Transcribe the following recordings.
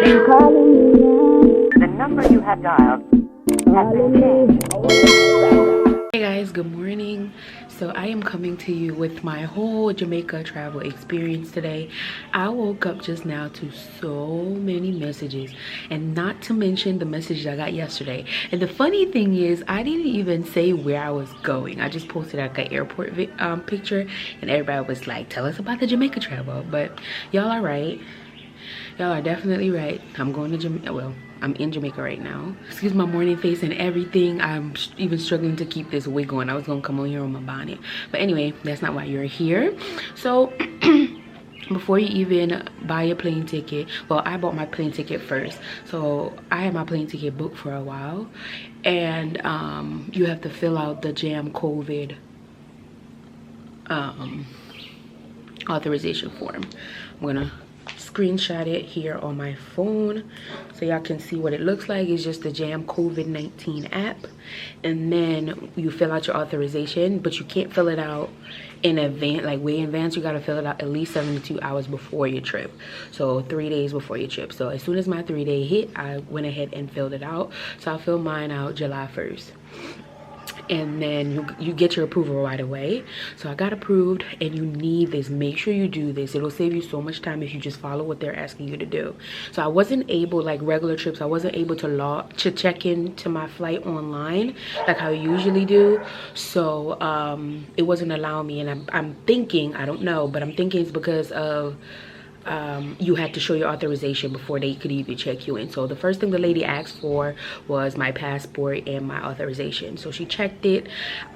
The number you have dialed has been changed. Hey guys, good morning. So I am coming to you with my whole Jamaica travel experience today. I woke up just now to so many messages, and not to mention the message I got yesterday. And the funny thing is, I didn't even say where I was going. I just posted like an airport picture, and everybody was like, tell us about the Jamaica travel. But y'all are right. Y'all are definitely right. I'm going to Jamaica. Well, I'm in Jamaica right now. Excuse my morning face and everything. I'm even struggling to keep this wig on. I was gonna come on here on my bonnet, but anyway, that's not why you're here. So before you even buy a plane ticket, well, I bought my plane ticket first. So I had my plane ticket booked for a while, and you have to fill out the JAM COVID authorization form. I'm gonna screenshot it here on my phone so y'all can see what it looks like. It's just the JAM COVID-19 app, and then you fill out your authorization, but you can't fill it out in advance, like way in advance. You got to fill it out at least 72 hours before your trip, so 3 days before your trip. So as soon as my 3-day hit, I went ahead and filled it out. So I filled mine out July 1st, and then you get your approval right away. So I got approved, and you need this. Make sure you do this. It'll save you so much time if you just follow what they're asking you to do. So I wasn't able, like regular trips, I wasn't able to check into my flight online like how I usually do. So it wasn't allowing me, and I'm thinking, I don't know, but I'm thinking it's because of you had to show your authorization before they could even check you in. So the first thing the lady asked for was my passport and my authorization. So she checked it.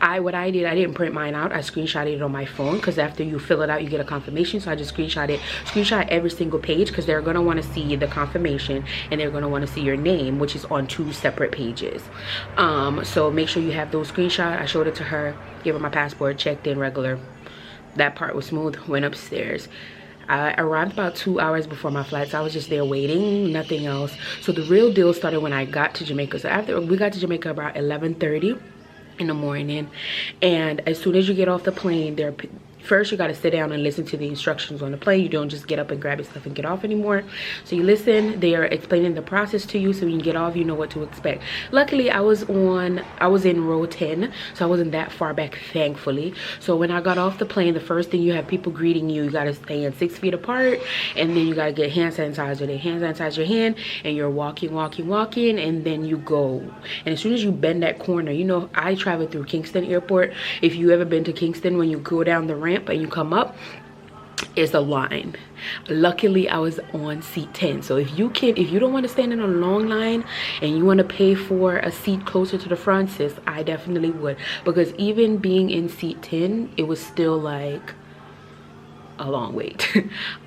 What I did, I didn't print mine out. I screenshotted it on my phone, because after you fill it out, you get a confirmation. So I just screenshot every single page, because they're going to want to see the confirmation, and they're going to want to see your name, which is on 2 separate pages. So make sure you have those screenshots. I showed it to her, gave her my passport, checked in regular. That part was smooth. Went upstairs. I arrived about 2 hours before my flight, so I was just there waiting, nothing else. So the real deal started when I got to Jamaica. So after we got to Jamaica about 11:30 in the morning, and as soon as you get off the plane, first you got to sit down and listen to the instructions on the plane. You don't just get up and grab your stuff and get off anymore. So you listen, they're explaining the process to you, so when you get off, you know what to expect. Luckily, I was in row 10, so I wasn't that far back, thankfully. So when I got off the plane, the first thing, you have people greeting you. You got to stand 6 feet apart, and then you got to get hand sanitizer. They hand sanitize your hand, and you're walking, and then you go. And as soon as you bend that corner, you know, I traveled through Kingston Airport. If you ever been to Kingston, when you go down the ramp and you come up, is a line. Luckily, I was on seat 10. So if you don't want to stand in a long line and you want to pay for a seat closer to the front, sis, I definitely would, because even being in seat 10, it was still like a long wait.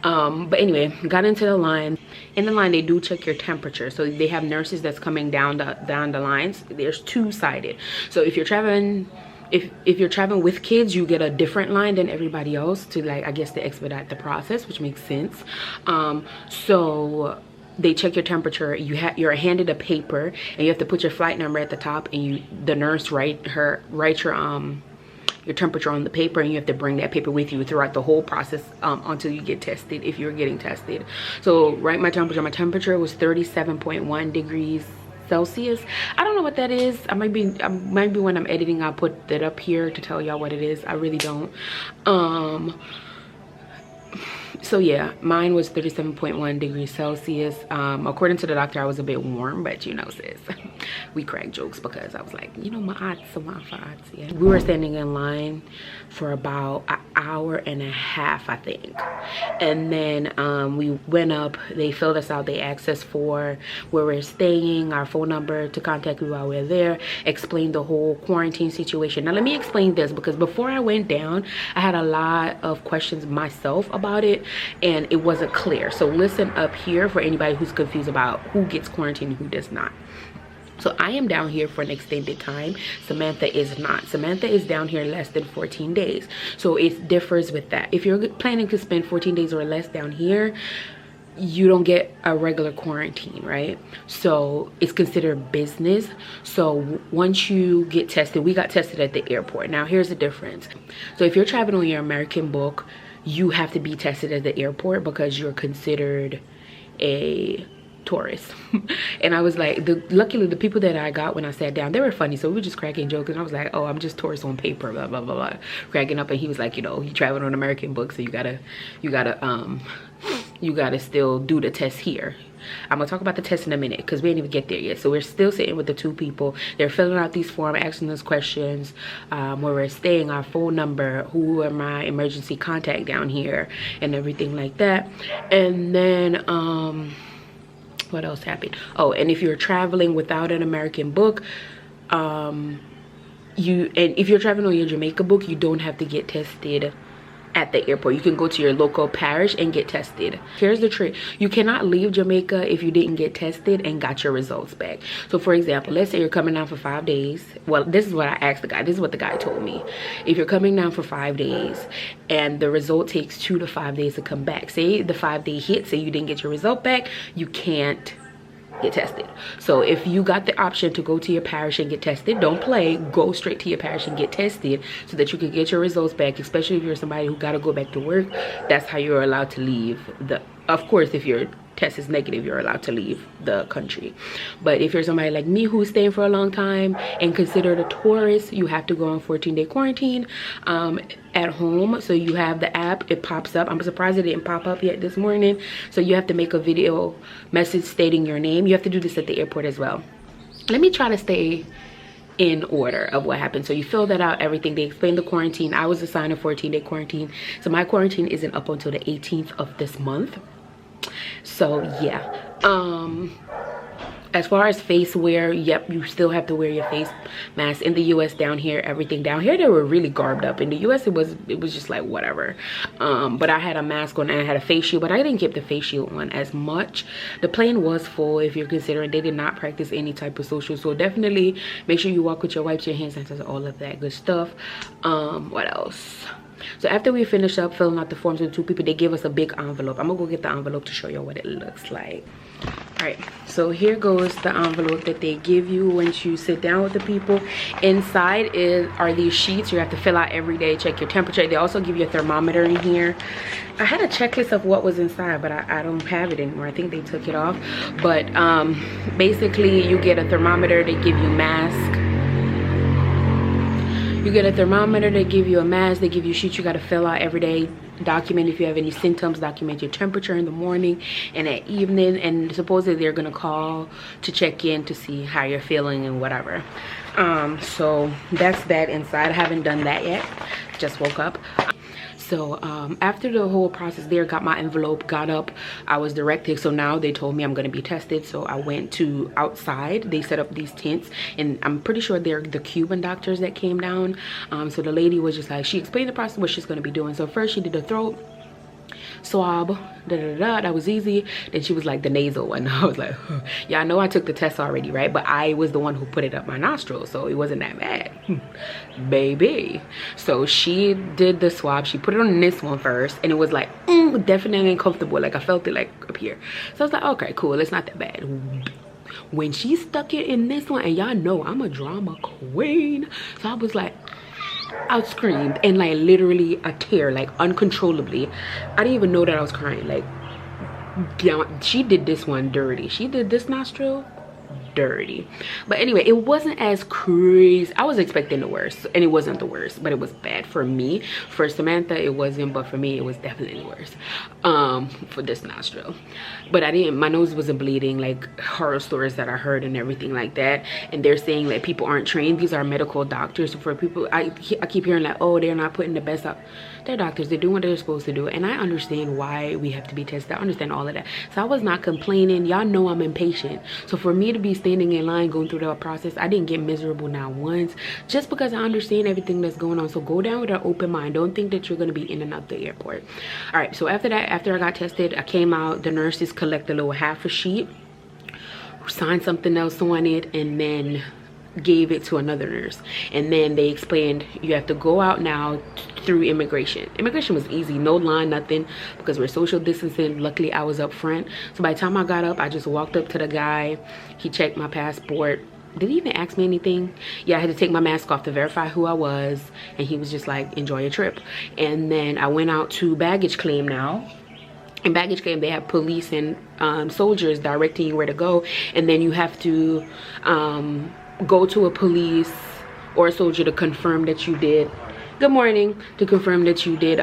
But anyway, got into the line. In the line, they do check your temperature. So they have nurses that's coming down the lines. There's 2-sided. So if you're traveling, if you're traveling with kids, you get a different line than everybody else to, like, I guess, to expedite the process, which makes sense. So they check your temperature. You're handed a paper, and you have to put your flight number at the top, and the nurse write your temperature on the paper, and you have to bring that paper with you throughout the whole process until you get tested, if you're getting tested. So write my temperature was 37.1 degrees Celsius. I don't know what that is. I might be when I'm editing, I'll put that up here to tell y'all what it is. I really don't. So yeah, mine was 37.1 degrees Celsius. According to the doctor, I was a bit warm, but you know, sis, we crack jokes, because I was like, you know, my odds, yeah. We were standing in line for about an hour and a half, I think. And then we went up, they filled us out, they asked us for where we're staying, our phone number to contact you while we're there, explained the whole quarantine situation. Now let me explain this, because before I went down, I had a lot of questions myself about it, and it wasn't clear. So listen up here for anybody who's confused about who gets quarantined and who does not. So I am down here for an extended time. Samantha is not. Samantha is down here less than 14 days. So it differs with that. If you're planning to spend 14 days or less down here, you don't get a regular quarantine, right? So it's considered business. So once you get tested, we got tested at the airport. Now here's the difference. So if you're traveling on your American book, you have to be tested at the airport, because you're considered a tourists. And I was like, luckily the people that I got when I sat down, they were funny, so we were just cracking jokes, and I was like, oh, I'm just tourist on paper, blah blah blah blah, cracking up. And he was like, you know, you traveled on American books, so you gotta still do the test here. I'm gonna talk about the test in a minute because we didn't even get there yet. So we're still sitting with the 2 people. They're filling out these forms, asking us questions, where we're staying, our phone number, who are my emergency contact down here, and everything like that. And then what else happened? Oh, and if you're traveling without an American book, if you're traveling on your Jamaica book, you don't have to get tested at the airport. You can go to your local parish and get tested. Here's the trick: you cannot leave Jamaica if you didn't get tested and got your results back. So for example, let's say you're coming down for 5 days. Well, this is what I asked the guy, this is what the guy told me. If you're coming down for 5 days and the result takes 2 to 5 days to come back, say the 5-day hit, say you didn't get your result back, you can't get tested. So if you got the option to go to your parish and get tested, don't play, go straight to your parish and get tested so that you can get your results back, especially if you're somebody who got to go back to work. That's how you're allowed to leave of course, if your test is negative, you're allowed to leave the country. But if you're somebody like me who's staying for a long time and considered a tourist, you have to go on 14-day quarantine at home. So you have the app, it pops up. I'm surprised it didn't pop up yet this morning. So you have to make a video message stating your name. You have to do this at the airport as well. Let me try to stay in order of what happened. So you fill that out, everything. They explained the quarantine. I was assigned a 14-day quarantine. So my quarantine isn't up until the 18th of this month. So yeah, as far as face wear, yep, you still have to wear your face mask. In the US, down here, everything down here, they were really garbed up. In the US, it was just like whatever. But I had a mask on and I had a face shield, but I didn't keep the face shield on as much. The plane was full. If you're considering, they did not practice any type of social, so definitely make sure you walk with your wipes, your hand sanitizer, all of that good stuff. What else? So after we finished up filling out the forms with 2 people, they gave us a big envelope. I'm gonna go get the envelope to show you what it looks like. All right, so here goes the envelope that they give you once you sit down with the people. Inside are these sheets you have to fill out every day, check your temperature. They also give you a thermometer in here. I had a checklist of what was inside, but I don't have it anymore. I think they took it off. But basically you get a thermometer, they give you a mask. You get a thermometer, they give you a mask, they give you sheets you got to fill out every day. Document if you have any symptoms, document your temperature in the morning and at evening, and supposedly they're gonna call to check in to see how you're feeling and whatever. So that's that inside. I haven't done that yet, just woke up. So after the whole process there, got my envelope, got up, I was directed. So now they told me I'm going to be tested. So I went to outside. They set up these tents, and I'm pretty sure they're the Cuban doctors that came down. So the lady was just like, she explained the process, what she's going to be doing. So first she did the throat swab, that was easy. Then she was like, the nasal one. I was like, yeah, I know I took the test already, right? But I was the one who put it up my nostril, so it wasn't that bad. Baby. So she did the swab, she put it on this one first, and it was like definitely uncomfortable. Like I felt it like up here. So I was like, okay, cool, it's not that bad. When she stuck it in this one, and y'all know I'm a drama queen, so I was like, I screamed, and like literally a tear, like uncontrollably. I didn't even know that I was crying. Like, yeah, she did this one dirty. She did this nostril dirty. But anyway, it wasn't as crazy. I was expecting the worst, and it wasn't the worst, but it was bad for me. For Samantha it wasn't, but for me it was definitely worse for this nostril. But I didn't, my nose wasn't bleeding, like horror stories that I heard and everything like that. And they're saying that people aren't trained. These are medical doctors. So for people, I keep hearing like, oh, they're not putting the best up. They're doctors, they do what they're supposed to do, and I understand why we have to be tested. I understand all of that. So I was not complaining. Y'all know I'm impatient. So for me to be standing in line going through that process, I didn't get miserable not once, just because I understand everything that's going on. So go down with an open mind. Don't think that you're going to be in and out the airport. All right, so after that, after I got tested, I came out. The nurses collect a little half a sheet, signed something else on it, and then gave it to another nurse. And then they explained, you have to go out now through immigration. Immigration was easy, no line, nothing, because we're social distancing. Luckily I was up front, so by the time I got up, I just walked up to the guy. He checked my passport. Did he even ask me anything? Yeah, I had to take my mask off to verify who I was, and he was just like, enjoy your trip. And then I went out to baggage claim now. in baggage claim they have police and soldiers directing you where to go, and then you have to go to a police or a soldier to confirm that you did, good morning, to confirm that you did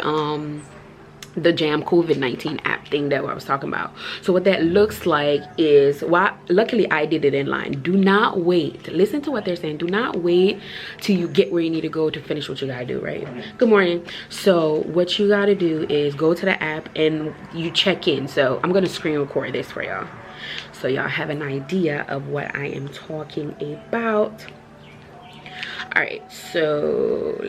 the Jam COVID-19 app thing that I was talking about. So what that looks like is, well, luckily I did it in line. Do not wait. Listen to what they're saying. Do not wait till you get where you need to go to finish what you gotta do, right? Good morning. So what you gotta do is go to the app and you check in. So I'm gonna screen record this for y'all, so y'all have an idea of what I am talking about. All right, so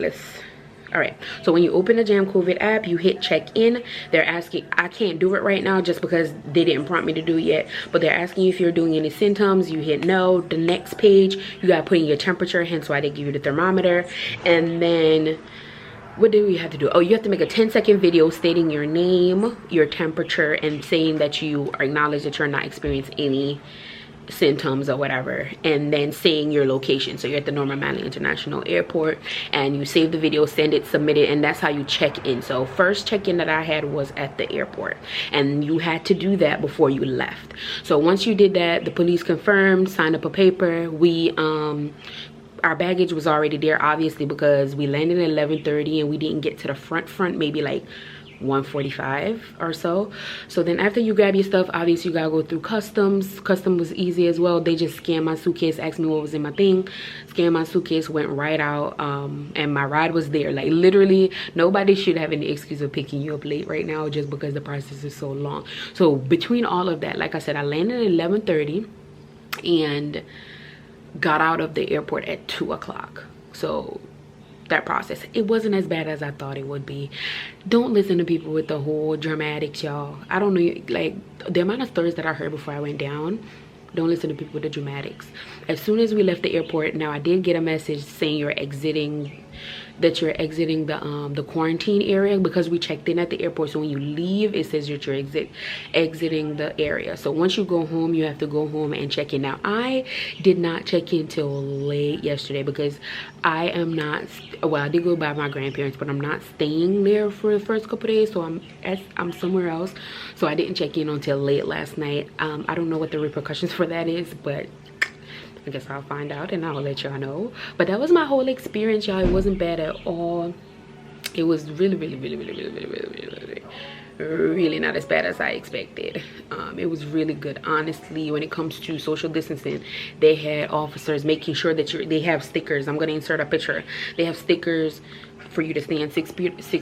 all right, so when you open the Jam COVID app, you hit check in. They're asking, I can't do it right now just because they didn't prompt me to do it yet, but they're asking you if you're doing any symptoms. You hit no. The next page, you gotta put in your temperature, hence why they give you the thermometer. And then what do we have to do? Oh, you have to make a 10-second video stating your name, your temperature, and saying that you acknowledge that you're not experiencing any symptoms or whatever, and then saying your location. So you're at the Norman Manley International Airport, and you save the video, send it, submit it, and that's how you check in. So first check-in that I had was at the airport, and you had to do that before you left. So once you did that, the police confirmed, signed up a paper. We our baggage was already there, obviously, because we landed at 11:30 and we didn't get to the front maybe like 1:45 or so. So then after you grab your stuff, obviously you gotta go through customs. Custom was easy as well. They just scanned my suitcase, asked me what was in my thing, scanned my suitcase, went right out, and my ride was there. Like literally nobody should have any excuse of picking you up late right now just because the process is so long. So between all of that, like I said, I landed at 11:30 and got out of the airport at 2 o'clock. So that process, it wasn't as bad as I thought it would be. Don't listen to people with the whole dramatics, y'all. I don't know, like the amount of stories that I heard before I went down. Don't listen to people with the dramatics. As soon as we left the airport, now I did get a message saying you're exiting the quarantine area, because we checked in at the airport. So when you leave, it says that you're exiting the area. So once you go home, you have to go home and check in. Now I did not check in till late yesterday because I am not, well, I did go by my grandparents, but I'm not staying there for the first couple days. So I'm somewhere else. So I didn't check in until late last night. I don't know what the repercussions for that is, but I guess I'll find out and I'll let y'all know. But that was my whole experience, y'all. It wasn't bad at all. It was really not as bad as I expected. It was really good, honestly. When it comes to social distancing, they had officers making sure that they have stickers. I'm gonna insert a picture. They have stickers for you to stand 6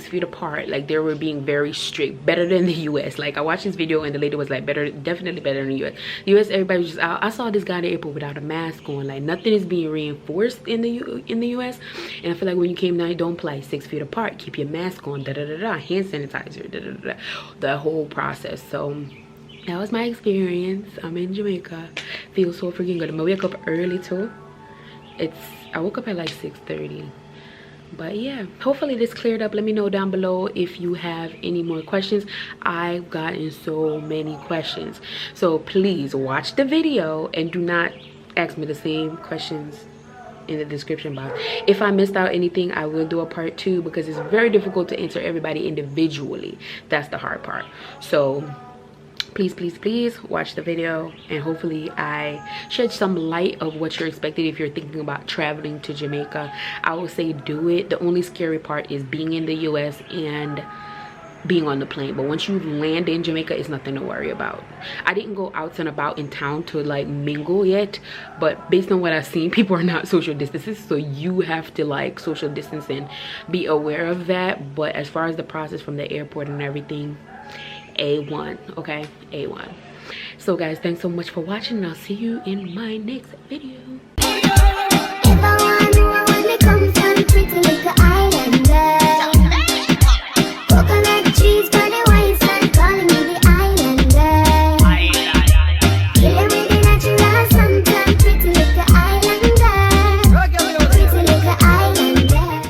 feet apart. Like they were being very strict, better than the US. Like I watched this video and the lady was like, definitely better than the US. The US, everybody was just out. I saw this guy in the airport without a mask on. Like nothing is being reinforced in the US. And I feel like when you came down, don't play 6 feet apart, keep your mask on, hand sanitizer, the whole process. So that was my experience. I'm in Jamaica. Feels so freaking good. I'm gonna wake up early too. I woke up at like 6:30. But yeah, hopefully this cleared up. Let me know down below if you have any more questions. I've gotten so many questions, so please watch the video and do not ask me the same questions in the description box. If I missed out anything, I will do a part 2 because it's very difficult to answer everybody individually. That's the hard part. So please watch the video, and hopefully I shed some light of what you're expecting if you're thinking about traveling to Jamaica. I will say do it. The only scary part is being in the US and being on the plane, but once you land in Jamaica, it's nothing to worry about. I didn't go out and about in town to like mingle yet, but based on what I've seen, people are not social distancing, so you have to like social distance and be aware of that. But as far as the process from the airport and everything, A1, okay? A1. So guys, thanks so much for watching, and I'll see you in my next video.